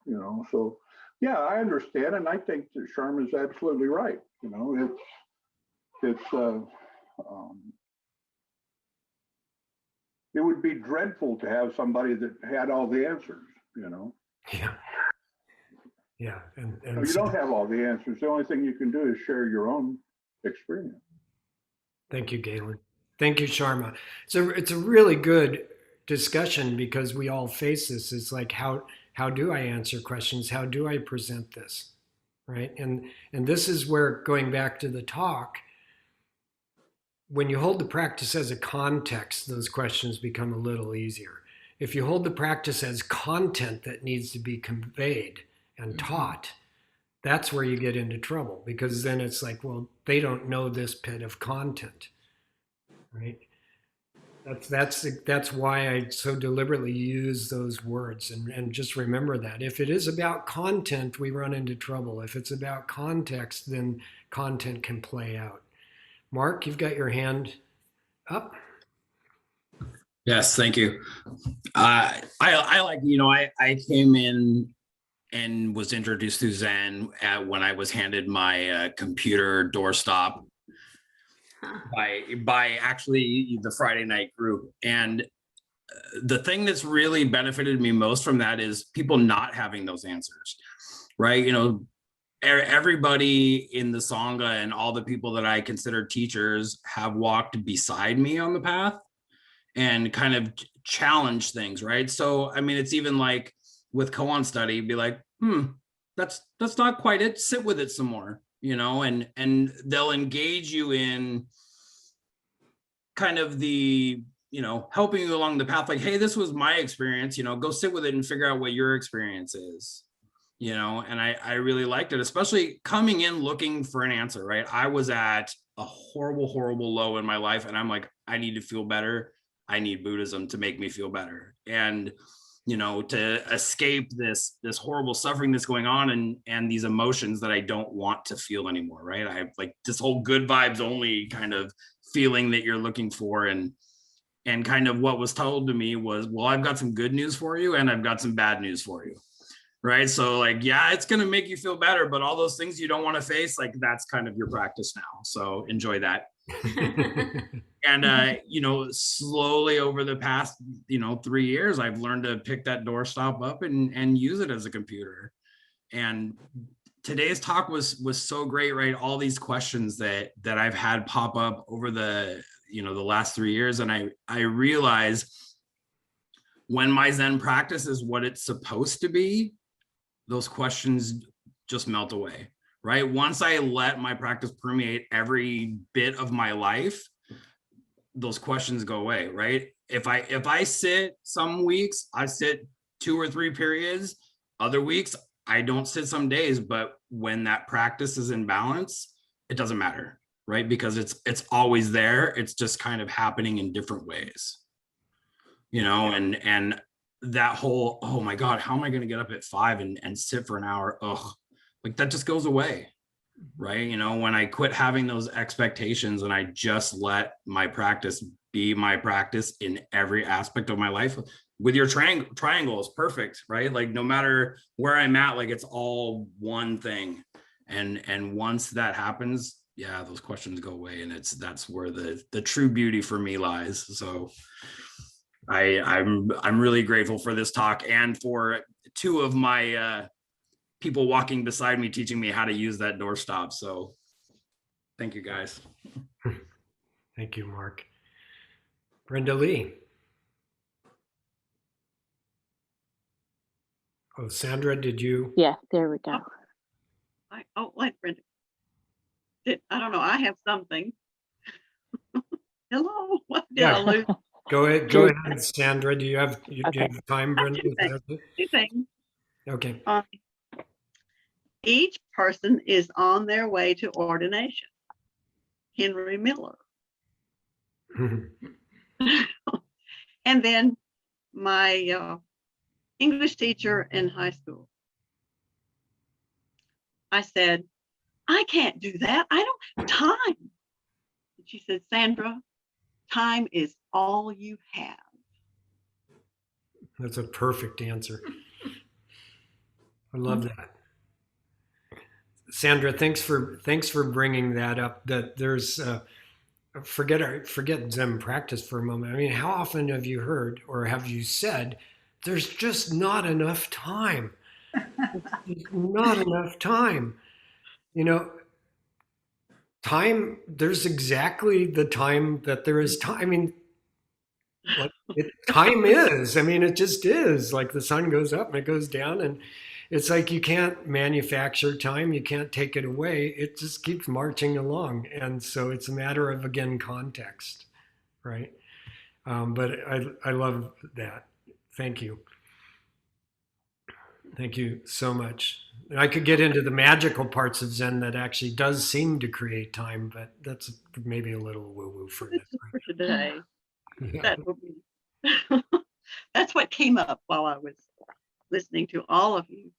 So, yeah, I understand. And I think that Sharma is absolutely right. It would be dreadful to have somebody that had all the answers, Yeah. Yeah. You don't have all the answers. The only thing you can do is share your own experience. Thank you, Galen. Thank you, Sharma. It's a really good discussion because we all face this. It's like, how do I answer questions? How do I present this? Right. And this is where, going back to the talk, when you hold the practice as a context, those questions become a little easier. If you hold the practice as content that needs to be conveyed and taught, that's where you get into trouble, because then it's like, well, they don't know this bit of content, right? That's why I so deliberately use those words, and just remember that if it is about content, we run into trouble. If it's about context, then content can play out. Mark, you've got your hand up. Yes, thank you. I like, I came in and was introduced to Zen when I was handed my computer doorstop by actually the Friday night group. And the thing that's really benefited me most from that is people not having those answers, right? Everybody in the Sangha and all the people that I consider teachers have walked beside me on the path and kind of challenge things, right? So, I mean, it's even like with koan study, be like, that's not quite it. Sit with it some more, and they'll engage you in kind of the, helping you along the path. Like, hey, this was my experience, go sit with it and figure out what your experience is, and I really liked it, especially coming in looking for an answer, right? I was at a horrible, horrible low in my life. And I'm like, I need to feel better. I need Buddhism to make me feel better. And, to escape this horrible suffering that's going on and these emotions that I don't want to feel anymore, right? I have like this whole good vibes only kind of feeling that you're looking for. And kind of what was told to me was, well, I've got some good news for you and I've got some bad news for you. Right. So like, yeah, it's going to make you feel better, but all those things you don't want to face, like that's kind of your practice now. So enjoy that. And, slowly over the past, 3 years, I've learned to pick that doorstop up and use it as a computer. And today's talk was so great, right? All these questions that I've had pop up over the last 3 years. And I realize when my Zen practice is what it's supposed to be, those questions just melt away, right? Once I let my practice permeate every bit of my life, those questions go away, right? If I sit some weeks, I sit 2 or 3 periods, other weeks, I don't sit some days, but when that practice is in balance, it doesn't matter, right? Because it's always there. It's just kind of happening in different ways, and that whole, oh my God, how am I going to get up at 5 and sit for an hour? Ugh, like that just goes away, right? When I quit having those expectations and I just let my practice be my practice in every aspect of my life. With your triangle is perfect, right? Like no matter where I'm at, like it's all one thing. And once that happens, yeah, those questions go away. And that's where the true beauty for me lies. So I'm really grateful for this talk and for two of my people walking beside me teaching me how to use that doorstop. So thank you guys. Thank you, Mark. Brenda Lee. Oh, Sandra, did you? Yeah, there we go. Wait, Brenda. I don't know. I have something. Hello. What did I lose? Go ahead, Sandra. Do you have time, Brenda? Two things. Okay. Each person is on their way to ordination. Henry Miller. And then my English teacher in high school. I said, I can't do that. I don't have time. And she said, Sandra, time is all you have. That's a perfect answer. I love that. Sandra, thanks for bringing that up. That there's forget Zen practice for a moment. I mean, how often have you heard or have you said, "There's just not enough time. There's not enough time." You know, time. There's exactly the time that there is time. I mean, time is. I mean, it just is. Like the sun goes up and it goes down, and it's like you can't manufacture time. You can't take it away. It just keeps marching along, and so it's a matter of, again, context, right? But I love that. Thank you. Thank you so much. And I could get into the magical parts of Zen that actually does seem to create time, but that's maybe a little woo-woo for This is for today. Yeah. That will be. That's what came up while I was listening to all of you.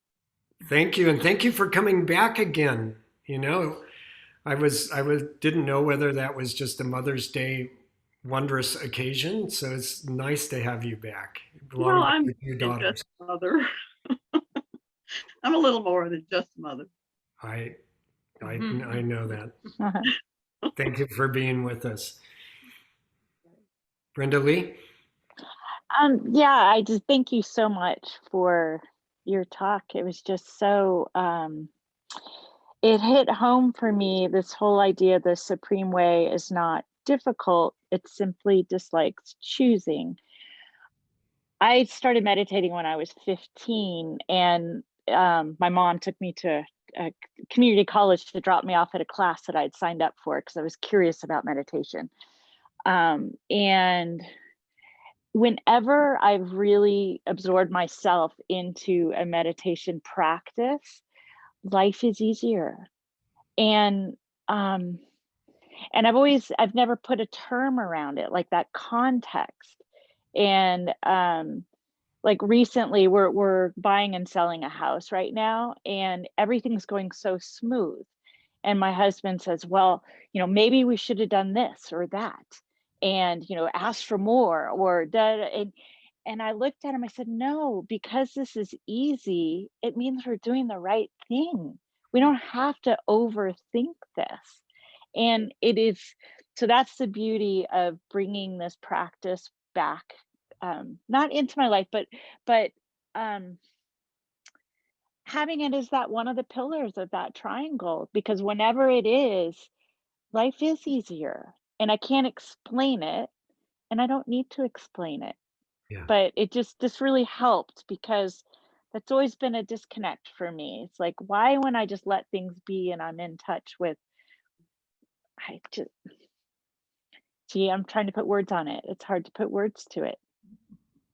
Thank you, and thank you for coming back again. You know, I didn't know whether that was just a Mother's Day wondrous occasion, so it's nice to have you back. Well, I'm with your daughters. just a mother. I'm a little more than just a mother. I know that. Thank you for being with us. Brenda Lee? Yeah, I just thank you so much for your talk. It was just so, it hit home for me, this whole idea the supreme way is not difficult. It's simply just like choosing. I started meditating when I was 15, and my mom took me to a community college to drop me off at a class that I'd signed up for because I was curious about meditation. And whenever I've really absorbed myself into a meditation practice, life is easier. And I've never put a term around it, like that context. And like recently we're buying and selling a house right now, and everything's going so smooth. And my husband says, well, maybe we should have done this or that, and asked for more or that. And I looked at him, I said, no, because this is easy, it means we're doing the right thing. We don't have to overthink this. And it is, so that's the beauty of bringing this practice back, not into my life, but having it as that one of the pillars of that triangle, because whenever it is, life is easier, and I can't explain it, and I don't need to explain it. Yeah. But it just really helped, because that's always been a disconnect for me. It's like, why, when I just let things be and I'm in touch with, I'm trying to put words on it. It's hard to put words to it.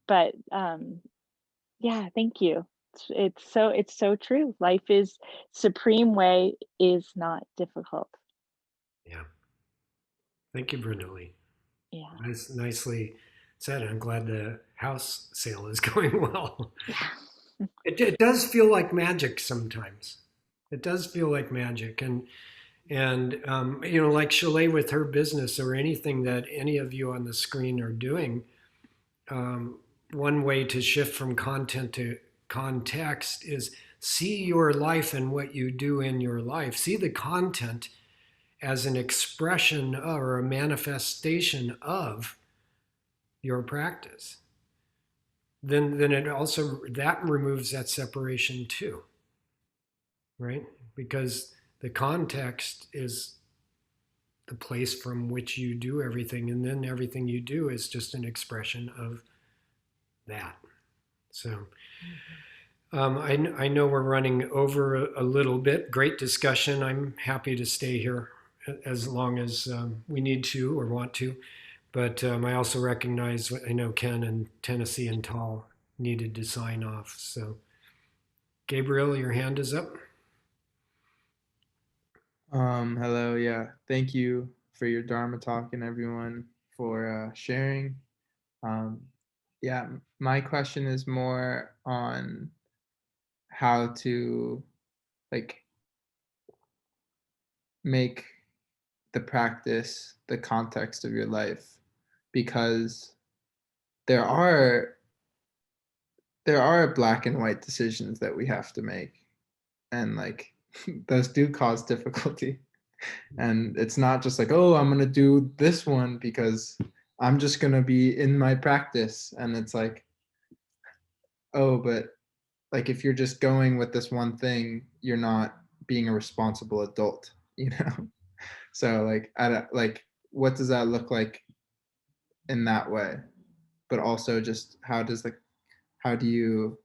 But yeah, thank you. It's so true. Life is supreme way is not difficult. Yeah. Thank you, Brenda Lee. Yeah. Nicely said. I'm glad the house sale is going well. Yeah. It does feel like magic sometimes. It does feel like magic. And like Chalet with her business, or anything that any of you on the screen are doing, one way to shift from content to context is see your life and what you do in your life. See the content as an expression or a manifestation of your practice. then it also, that removes that separation too, right? Because the context is the place from which you do everything, and then everything you do is just an expression of that. So I know we're running over a little bit. Great discussion. I'm happy to stay here as long as we need to or want to. But I also recognize, I know Ken and Tennessee and Tall needed to sign off. So Gabriel, your hand is up. Hello, yeah. Thank you for your Dharma talk and everyone for sharing. Um, yeah, my question is more on how to like make the practice the context of your life, because there are black and white decisions that we have to make, and like those do cause difficulty. And it's not just like, oh, I'm going to do this one because I'm just going to be in my practice. And it's like, oh, but like if you're just going with this one thing, you're not being a responsible adult, you know? So like like what does that look like in that way? But also just how do you,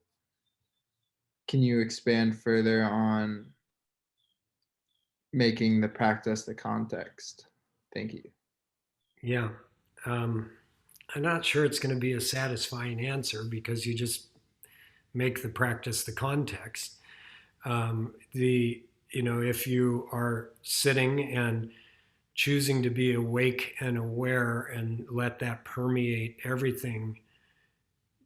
can you expand further on making the practice the context? Thank you. Yeah. I'm not sure it's going to be a satisfying answer because you just make the practice the context. If you are sitting and choosing to be awake and aware and let that permeate everything,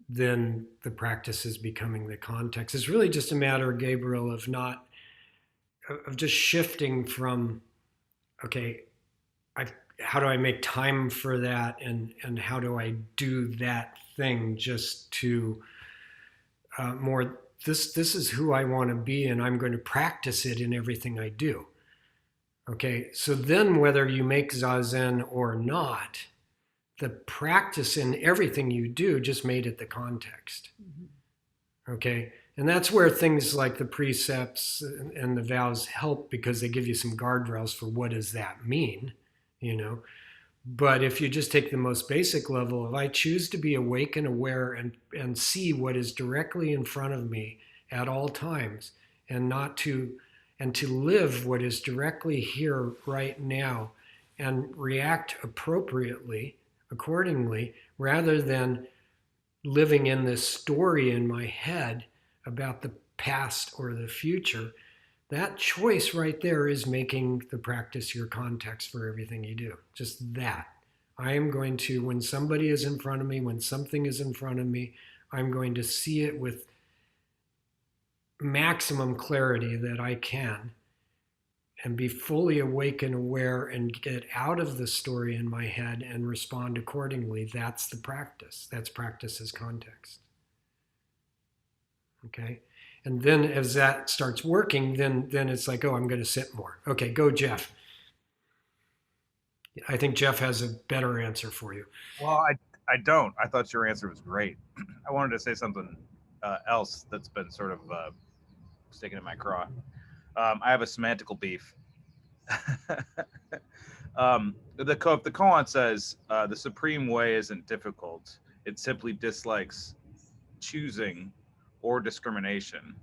then the practice is becoming the context. It's really just a matter, Gabriel, of just shifting from, okay, how do I make time for that, and how do I do that thing, just to more, this is who I want to be, and I'm going to practice it in everything I do. Okay, so then whether you make zazen or not, the practice in everything you do just made it the context. Okay, and that's where things like the precepts and the vows help, because they give you some guardrails for what does that mean, you know. But if you just take the most basic level of, I choose to be awake and aware and see what is directly in front of me at all times, and to live what is directly here right now, and react appropriately accordingly, rather than living in this story in my head about the past or the future. That choice right there is making the practice your context for everything you do. Just that. I am going to, when somebody is in front of me, when something is in front of me, I'm going to see it with maximum clarity that I can, and be fully awake and aware and get out of the story in my head and respond accordingly. That's the practice. That's practice as context. Okay? And then as that starts working, then it's like, oh, I'm going to sit more. Okay, go Jeff. I think Jeff has a better answer for you. Well, I don't. I thought your answer was great. I wanted to say something else that's been sort of sticking in my craw. I have a semantical beef. The koan says the supreme way isn't difficult. It simply dislikes choosing or discrimination.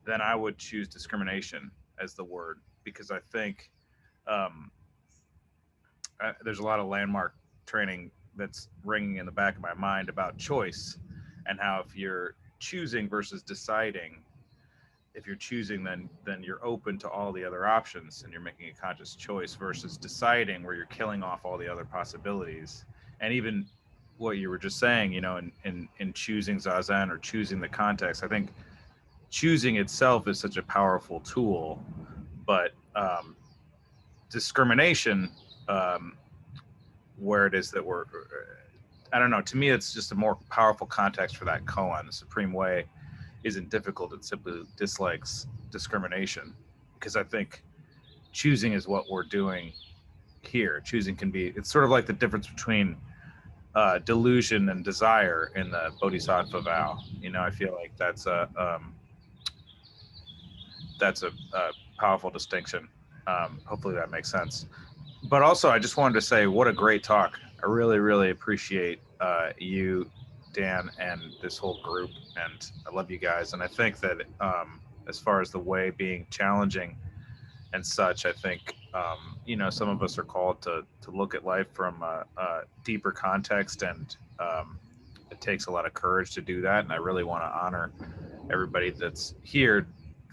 Then I would choose discrimination as the word, because I think there's a lot of landmark training that's ringing in the back of my mind about choice, and how if you're choosing versus deciding, if you're choosing, then you're open to all the other options and you're making a conscious choice, versus deciding where you're killing off all the other possibilities. And even what you were just saying, you know, in choosing zazen or choosing the context, I think choosing itself is such a powerful tool, but discrimination, where it is that we're, I don't know, to me it's just a more powerful context for that koan. The supreme way isn't difficult, it simply dislikes discrimination, because I think choosing is what we're doing here. Choosing can be, it's sort of like the difference between delusion and desire in the Bodhisattva vow. You know, I feel like that's a powerful distinction. Hopefully that makes sense. But also, I just wanted to say, what a great talk. I really, really appreciate you, Dan, and this whole group, and I love you guys. And I think that as far as the way being challenging and such, I think you know, some of us are called to look at life from a deeper context, and it takes a lot of courage to do that. And I really want to honor everybody that's here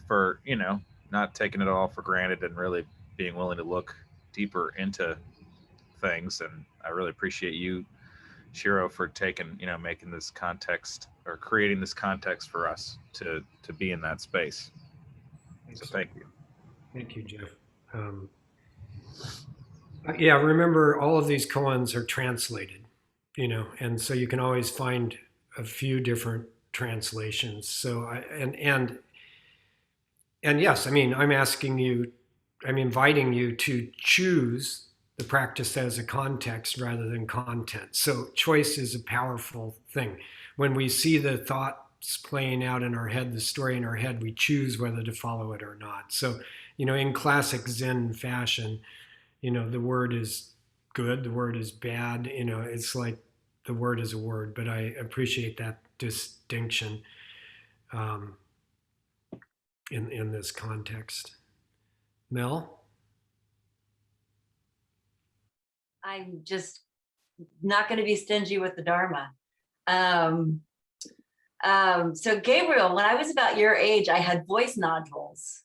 for, you know, not taking it all for granted and really being willing to look deeper into things. And I really appreciate you, Shiro, for taking, you know, making this context or creating this context for us to be in that space. So thank you. Thank you, Jeff. Yeah, remember all of these koans are translated, you know, and so you can always find a few different translations. So and yes, I mean, I'm inviting you to choose the practice as a context rather than content. So choice is a powerful thing. When we see the thoughts playing out in our head, the story in our head, we choose whether to follow it or not. So, you know, in classic Zen fashion, you know, the word is good, the word is bad, you know, it's like the word is a word, but I appreciate that distinction in this context. Mel? I'm just not going to be stingy with the Dharma. So Gabriel, when I was about your age, I had voice nodules.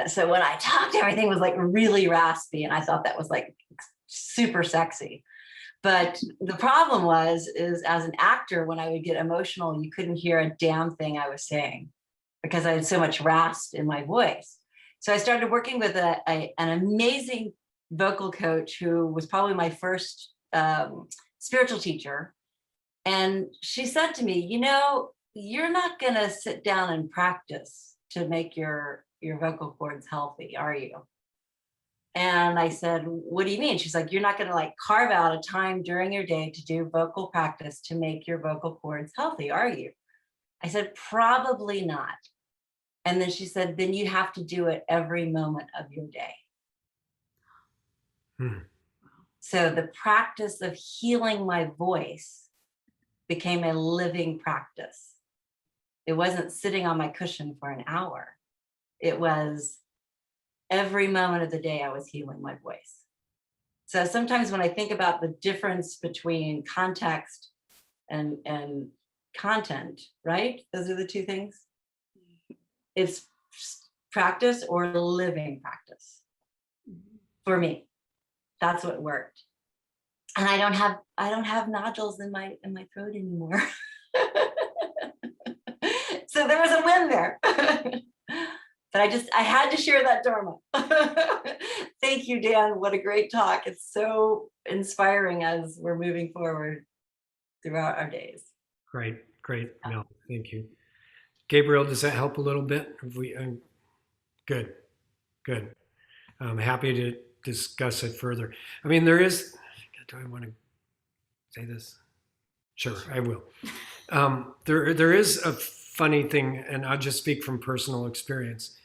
So when I talked, everything was like really raspy, and I thought that was like super sexy. But the problem is as an actor, when I would get emotional, you couldn't hear a damn thing I was saying because I had so much rasp in my voice. So I started working with an amazing vocal coach who was probably my first spiritual teacher. And she said to me, you know, you're not going to sit down and practice to make your vocal cords healthy, are you? And I said, what do you mean? She's like, you're not going to like carve out a time during your day to do vocal practice to make your vocal cords healthy, are you? I said, probably not. And then she said, then you have to do it every moment of your day. So the practice of healing my voice became a living practice. It wasn't sitting on my cushion for an hour. It was every moment of the day I was healing my voice. So sometimes when I think about the difference between context and content, right? Those are the two things. It's practice or living practice for me. That's what worked. And I don't have nodules in my throat anymore. So there was a win there. But I had to share that Dharma. Thank you, Dan. What a great talk. It's so inspiring as we're moving forward throughout our days. Great, Mel. Thank you. Gabriel, does that help a little bit? Good. I'm happy to discuss it further. I mean, do I want to say this? Sure, I will. There is a funny thing, and I'll just speak from personal experience.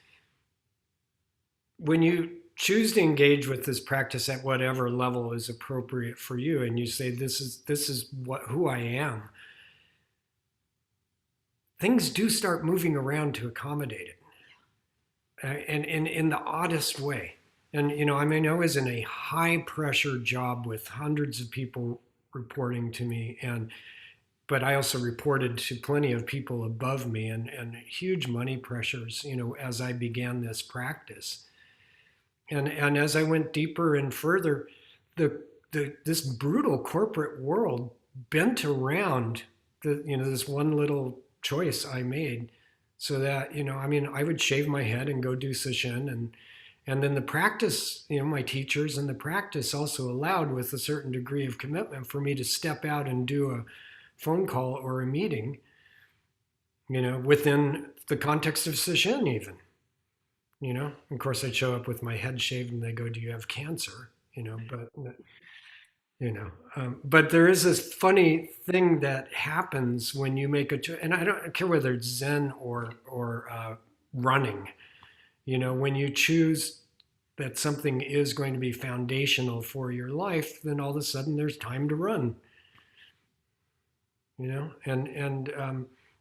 When you choose to engage with this practice at whatever level is appropriate for you, and you say, this is who I am, things do start moving around to accommodate it, and in the oddest way. And, you know, I mean, I was in a high pressure job with hundreds of people reporting to me, but I also reported to plenty of people above me, and huge money pressures, you know, as I began this practice. And as I went deeper and further, this brutal corporate world bent around this one little choice I made, so that, you know, I mean, I would shave my head and go do sesshin, and then the practice, you know, my teachers and the practice also allowed, with a certain degree of commitment, for me to step out and do a phone call or a meeting, you know, within the context of sesshin even. You know, of course, I'd show up with my head shaved and they go, do you have cancer? You know, you know. But there is this funny thing that happens when you make a choice, and I don't care whether it's Zen or running. You know, when you choose that something is going to be foundational for your life, then all of a sudden there's time to run. You know, and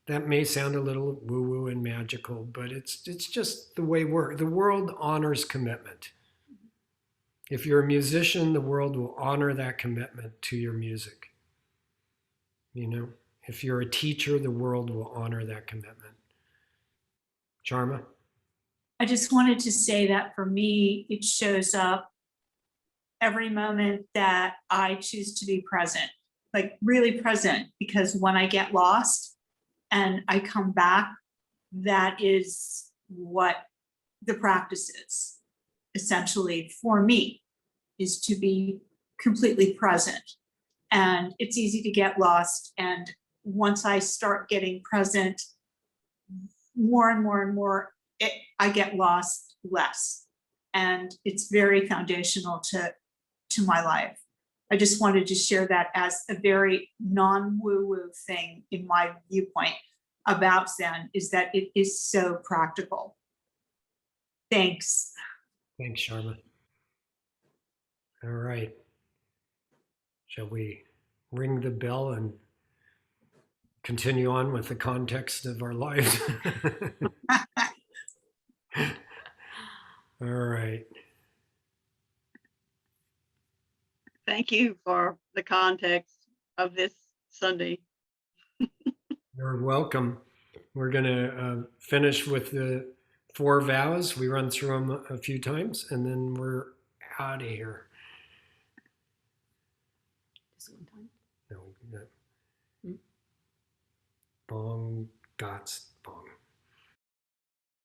that may sound a little woo-woo and magical, but it's just the way the world honors commitment. If you're a musician, the world will honor that commitment to your music. You know, if you're a teacher, the world will honor that commitment. Charma? I just wanted to say that for me, it shows up every moment that I choose to be present, like really present, because when I get lost and I come back, that is what the practice is essentially for me, is to be completely present. And it's easy to get lost. And once I start getting present more and more and more, I get lost less. And it's very foundational to my life. I just wanted to share that as a very non-woo-woo thing in my viewpoint about Zen, is that it is so practical. Thanks. Thanks, Charma. All right. Shall we ring the bell and continue on with the context of our lives? All right. Thank you for the context of this Sunday. You're welcome. We're going to finish with the 4 vows. We run through them a few times and then we're out of here. Just one time. No, Bong Gats